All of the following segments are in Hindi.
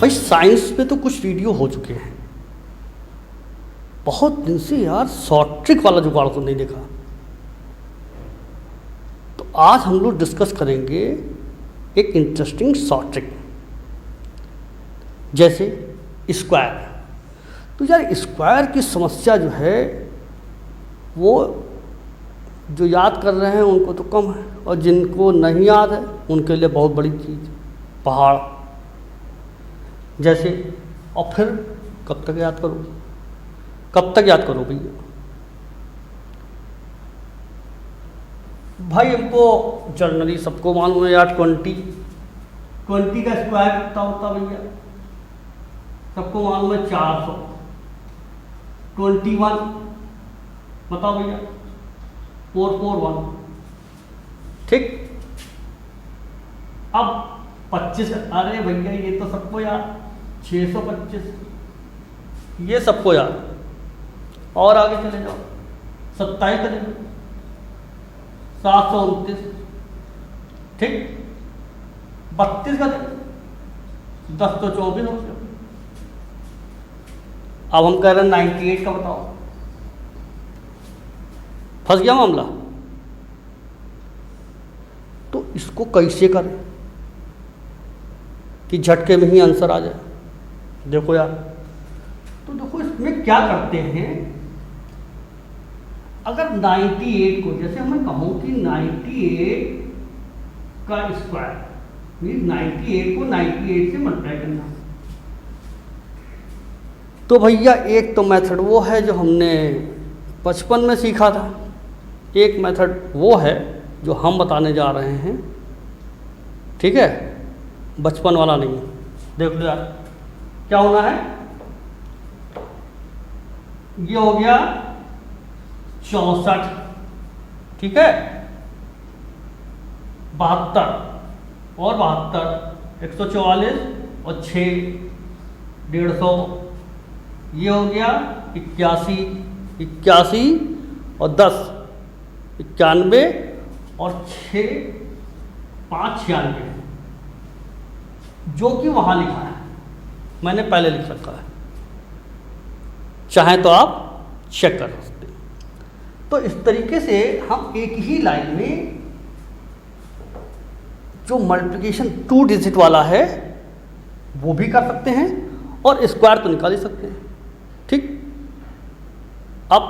भाई साइंस पे तो कुछ वीडियो हो चुके हैं, बहुत दिन से यार शॉर्ट ट्रिक वाला जुगाड़ को नहीं देखा। तो आज हम लोग डिस्कस करेंगे एक इंटरेस्टिंग शॉर्ट ट्रिक, जैसे स्क्वायर। तो यार स्क्वायर की समस्या जो है वो जो याद कर रहे हैं उनको तो कम है, और जिनको नहीं याद है उनके लिए बहुत बड़ी चीज़, पहाड़ जैसे। और फिर कब तक याद करो, कब तक याद करो भैया? भाई हमको जनरली सबको मालूम है यार 20 का स्क्वायर कितना होता भैया? सबको मालूम है 400। 21 बताओ भैया, 441। ठीक, अब 25, अरे भैया ये तो सबको यार 625, ये सबको यार। और आगे चले जाओ, 27 चले जाओ, 729। ठीक, 32 का 10 तो 24 हो गया। अब हम कह रहे हैं 98 का बताओ, फंस गया मामला। तो इसको कैसे करें कि झटके में ही आंसर आ जाए? देखो यार, तो देखो इसमें क्या करते हैं, अगर 98 को, जैसे मैं कहूं कि 98 का स्क्वायर मीन 98 को 98 से मल्टीप्लाई करना। तो भैया एक तो मेथड वो है जो हमने बचपन में सीखा था, एक मेथड वो है जो हम बताने जा रहे हैं। ठीक है, बचपन वाला नहीं। देख लो यार क्या होना है, ये हो गया 64। ठीक है, 72 और 72, 144 और 6, 150। ये हो गया 81, 81 और 10, 91 और 6, 5, 96, जो कि वहां लिखा है, मैंने पहले लिख रखा है, चाहे तो आप चेक कर सकते हैं। तो इस तरीके से हम एक ही लाइन में जो मल्टीप्लिकेशन 2 डिजिट वाला है वो भी कर सकते हैं और स्क्वायर तो निकाल ही सकते हैं। ठीक, अब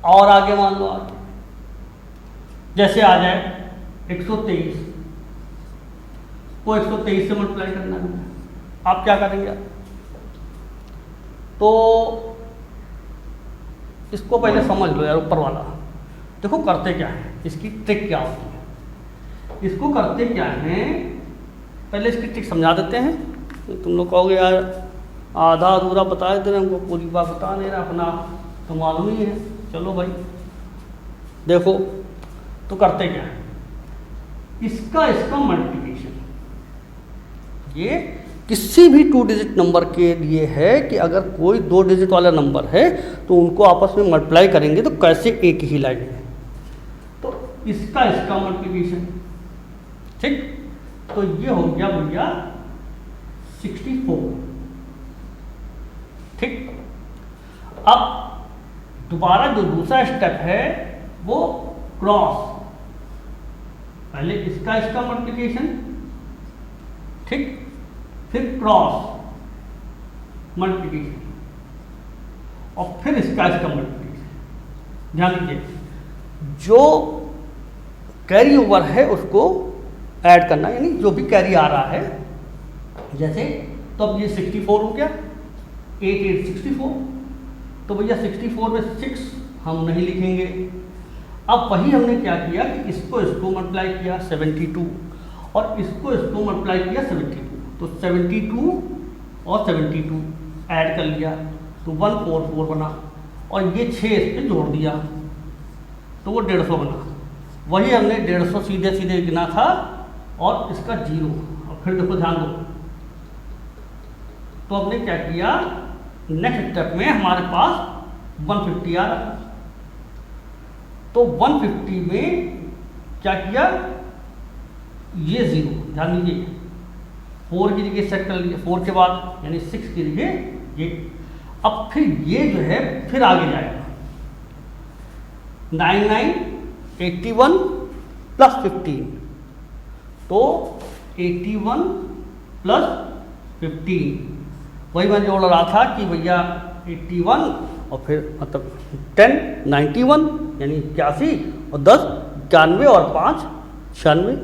और आगे मान लो, आगे जैसे आ जाए 123 को 123 से मल्टीप्लाई करना है, आप क्या करेंगे? तो इसको पहले समझ लो यार, ऊपर वाला देखो करते क्या है, इसकी ट्रिक क्या होती है। इसको करते क्या है, पहले इसकी ट्रिक समझा देते हैं। तो तुम लोग कहोगे यार आधा अधूरा बता देते हैं, हमको पूरी बात बता नहीं रहा, अपना तो मालूम ही है। चलो भाई देखो, तो करते क्या है, इसका मल्टीप्लिकेशन ये किसी भी 2 डिजिट नंबर के लिए है कि अगर कोई 2 डिजिट वाला नंबर है तो उनको आपस में मल्टीप्लाई करेंगे तो कैसे एक ही लाइन है। तो इसका मल्टीप्लिकेशन, ठीक, तो ये हो गया भैया 64। ठीक, अब दोबारा जो दूसरा स्टेप है वो क्रॉस, पहले इसका मल्टीप्लिकेशन, ठीक, फिर क्रॉस मल्टीप्लिकेशन और फिर इसका मल्टीप्लिकेशन। ध्यान दीजिए, जो कैरी ओवर है उसको ऐड करना, यानी जो भी कैरी आ रहा है, जैसे तो अब ये 64 हो गया, 8 8 64, तो भैया 64 में 6 हम नहीं लिखेंगे। अब वही हमने क्या किया कि इसको मल्टीप्लाई किया 72 और इसको मल्टीप्लाई किया 72, तो 72 और 72 ऐड कर लिया तो 144 बना, और ये 6 इस पर जोड़ दिया तो वो 150 बना। वही हमने 150 सीधे सीधे गिना था और इसका 0। और फिर देखो ध्यान दो, तो हमने क्या किया, नेक्स्ट स्टेप में हमारे पास 150 आ रहा, तो 150 में क्या किया, ये 0, ध्यान दीजिए 4 की जगह सेट कर लीजिए, 4 के बाद यानी 6 की जगह ये। अब फिर ये जो है फिर आगे जाएगा, 9981 प्लस 15, तो 81 प्लस 15, वही मैं जोड़ रहा था कि भैया 81 और फिर मतलब 10 91 यानी 81 और 10 91 और 5 96,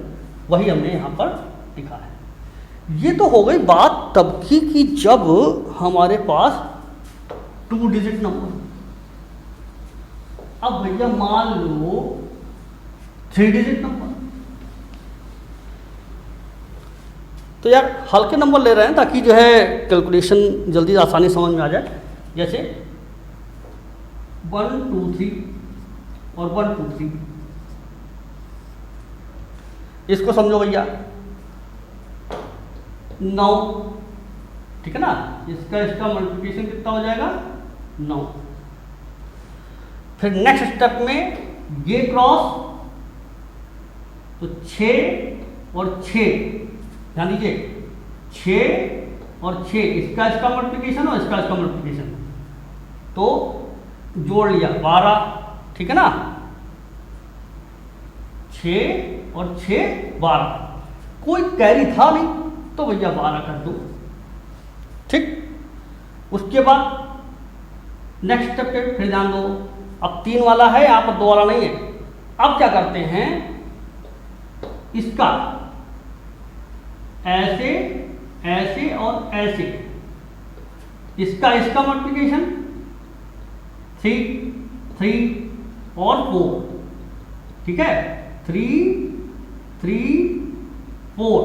वही हमने यहाँ पर लिखा है। ये तो हो गई बात तब की कि जब हमारे पास 2 डिजिट नंबर। अब भैया मान लो 3 डिजिट नंबर, तो यार हल्के नंबर ले रहे हैं ताकि जो है कैलकुलेशन जल्दी आसानी समझ में आ जाए। जैसे 1 2 3 और 1 2 3, इसको समझो भैया 9, ठीक है ना। इसका मल्टीप्लिकेशन कितना हो जाएगा 9। फिर नेक्स्ट स्टेप में ये क्रॉस, तो 6 और 6, ध्यान दीजिए 6 और 6, इसका मल्टीप्लिकेशन और इसका मल्टीप्लिकेशन, तो जोड़ लिया 12, ठीक है ना। 6 और 6 12, कोई कैरी था नहीं तो भैया 12 कर दो, ठीक। उसके बाद नेक्स्ट स्टेप पे फिर ध्यान दो, अब 3 वाला है यहाँ पर, 2 वाला नहीं है। अब क्या करते हैं, इसका ऐसे ऐसे और ऐसे, इसका मल्टीप्लिकेशन 3 3 और 4, ठीक है, 3 3 4,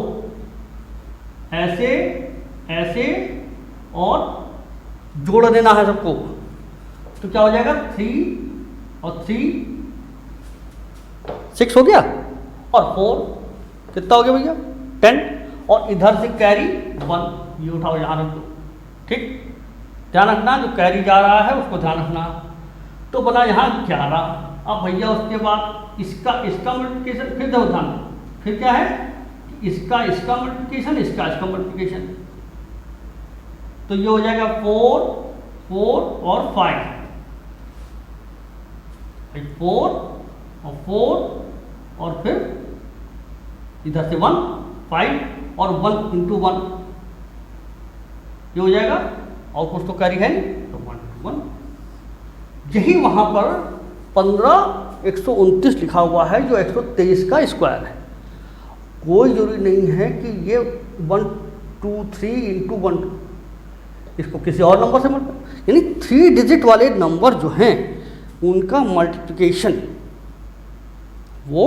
ऐसे ऐसे और जोड़ देना है सबको, तो क्या हो जाएगा 3 और 3 6 हो गया, और 4 कितना हो गया भैया 10, और इधर से कैरी 1, ये उठाओ यहाँ रख दो, ठीक। ध्यान रखना जो कैरी जा रहा है उसको ध्यान रखना, तो बना यहाँ 11। अब भैया उसके बाद इसका मल्टीप्लिकेशन फिर दो ध्यान, फिर क्या है इसका मल्टीप्लिकेशन, इसका मल्टीप्लिकेशन, तो ये हो जाएगा 4 4 और 5, 4 और 4 और फिर इधर से 1 5 और 1 इंटू 1, ये हो जाएगा, और कुछ तो कैरी है नहीं, तो 1 to 1। यही वहां पर 15 129 लिखा हुआ है जो 123 का स्क्वायर है। कोई जरूरी नहीं है कि ये 1 2 3 इंटू 1, इसको किसी और नंबर से यानी 3 डिजिट वाले नंबर जो हैं उनका मल्टीप्लिकेशन वो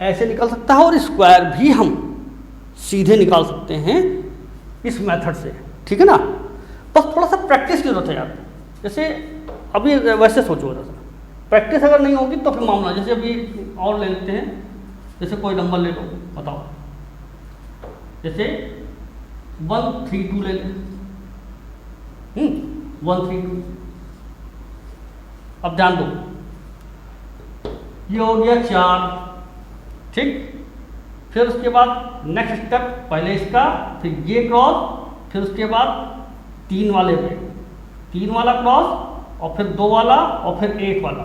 ऐसे निकल सकता है, और स्क्वायर भी हम सीधे निकाल सकते हैं इस मेथड से, ठीक है ना। बस थोड़ा सा प्रैक्टिस की जरूरत है यार। जैसे अभी वैसे सोचो जरा, प्रैक्टिस अगर नहीं होगी तो फिर मामला, जैसे अभी और ले लेते हैं, जैसे कोई नंबर ले लो, बताओ, जैसे 132 ले लें, 132। अब ध्यान दो, ये हो गया 4, ठीक। फिर उसके बाद नेक्स्ट स्टेप, पहले इसका, फिर ये क्रॉस, फिर उसके बाद 3 वाले पे 3 वाला क्रॉस, और फिर 2 वाला, और फिर 1 वाला,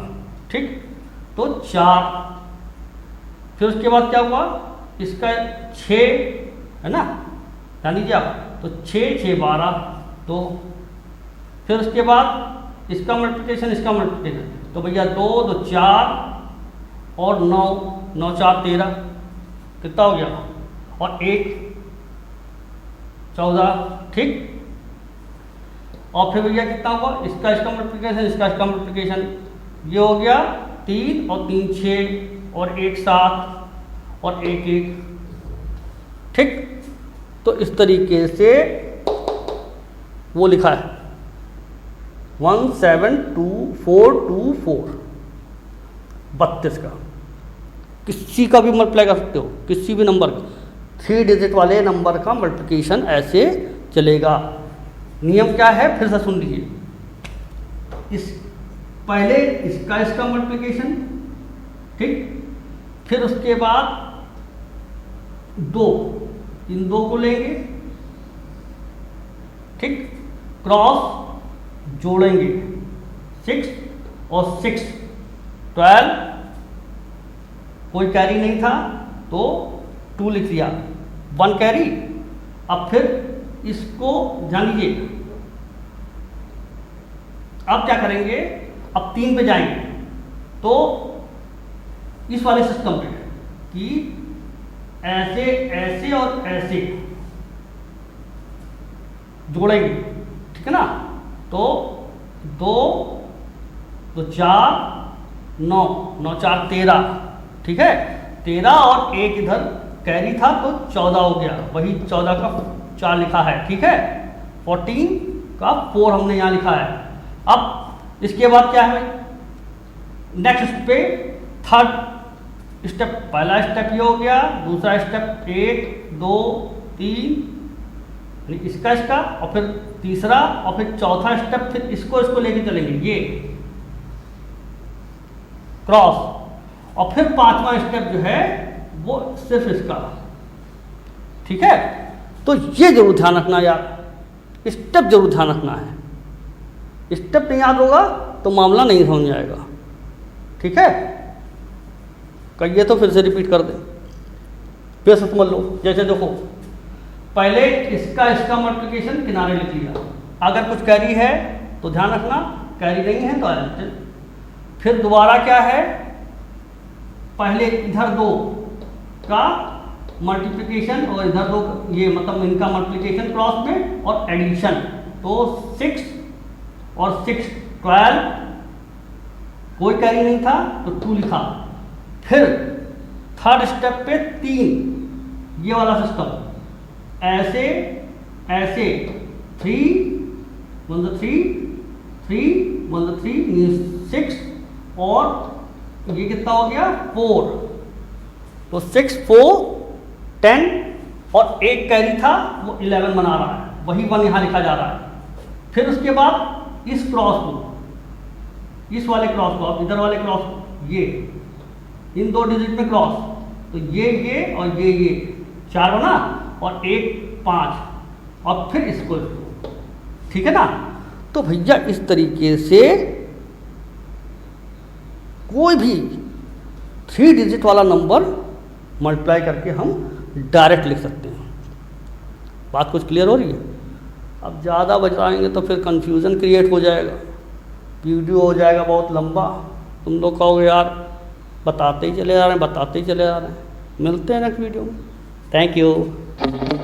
ठीक, तो 4। फिर उसके बाद क्या हुआ, इसका 6 है ना, ध्यान दीजिए आप, तो 6 6 12, तो फिर उसके बाद इसका मल्टीप्लिकेशन, तो भैया 2 2 4 और 9 9 4 13, कितना हो गया, और 1 14, ठीक। और फिर भैया कितना हुआ, इसका मल्टीप्लिकेशन, ये हो गया 3 और 3 6 और 1 7 और 1 1, ठीक। तो इस तरीके से वो लिखा है 1722424, 32 का, किसी का भी मल्टीप्लाई कर सकते हो, किसी भी नंबर का, 3 डिजिट वाले नंबर का मल्टीप्लिकेशन ऐसे चलेगा। नियम क्या है फिर से सुन लीजिए, पहले इसका मल्टीप्लिकेशन, ठीक, फिर उसके बाद 2 इन दो को लेंगे, ठीक, क्रॉस जोड़ेंगे 6 और 6 12, कोई कैरी नहीं था तो 2 लिख लिया, 1 कैरी। अब फिर इसको जान लीजिए, अब क्या करेंगे, अब 3 पे जाएंगे तो इस वाले सिस्टम पे कि ऐसे ऐसे और ऐसे जोड़ेंगे, ठीक है ना। तो 2 तो 4 9 9 4 13, ठीक है, 13 और 1 इधर कैरी था तो 14 हो गया, वही 14 का 4 लिखा है, ठीक है, 14 का 4 हमने यहाँ लिखा है। अब इसके बाद क्या है, नेक्स्ट पे थर्ड स्टेप, पहला स्टेप ये हो गया, दूसरा स्टेप 1 2 3 इसका और फिर तीसरा, और फिर चौथा स्टेप फिर इसको लेके चलेंगे, ये क्रॉस, और फिर 5वां स्टेप जो है वो सिर्फ इसका, ठीक है। तो ये जरूर ध्यान रखना यार, स्टेप जरूर ध्यान रखना है, स्टेप नहीं याद होगा तो मामला नहीं समझ आएगा, ठीक है। कहिए तो फिर से रिपीट कर दें, फिर से समझ लो। जैसे देखो, पहले इसका मल्टीप्लिकेशन किनारे लिख लिया, अगर कुछ कैरी है तो ध्यान रखना, कैरी नहीं है तो एडिशन। फिर दोबारा क्या है, पहले इधर 2 का मल्टीप्लिकेशन और इधर 2, ये मतलब इनका मल्टीप्लिकेशन क्रॉस में और एडिशन, तो 6 और 6 12, कोई कैरी नहीं था तो 2 लिखा। फिर थर्ड स्टेप पे 3, ये वाला सिस्टम, ऐसे ऐसे 3 1 3 3 1 3 6, और ये कितना हो गया 4, तो 6 4 10, और 1 कैरी था वो 11 बना रहा है, वही 1 यहाँ लिखा जा रहा है। फिर उसके बाद इस क्रॉस को, इस वाले क्रॉस को, अब इधर वाले क्रॉस को, ये इन 2 डिजिट में क्रॉस, तो ये और ये 4 बना, और 1 5, और फिर इसको, ठीक है ना। तो भैया इस तरीके से कोई भी 3 डिजिट वाला नंबर मल्टीप्लाई करके हम डायरेक्ट लिख सकते हैं। बात कुछ क्लियर हो रही है? अब ज़्यादा बताएंगे तो फिर कंफ्यूजन क्रिएट हो जाएगा, वीडियो हो जाएगा बहुत लंबा, तुम लोग कहोगे यार बताते ही चले जा रहे हैं, बताते ही चले जा रहे हैं। मिलते हैं नेक्स्ट वीडियो में। Thank you.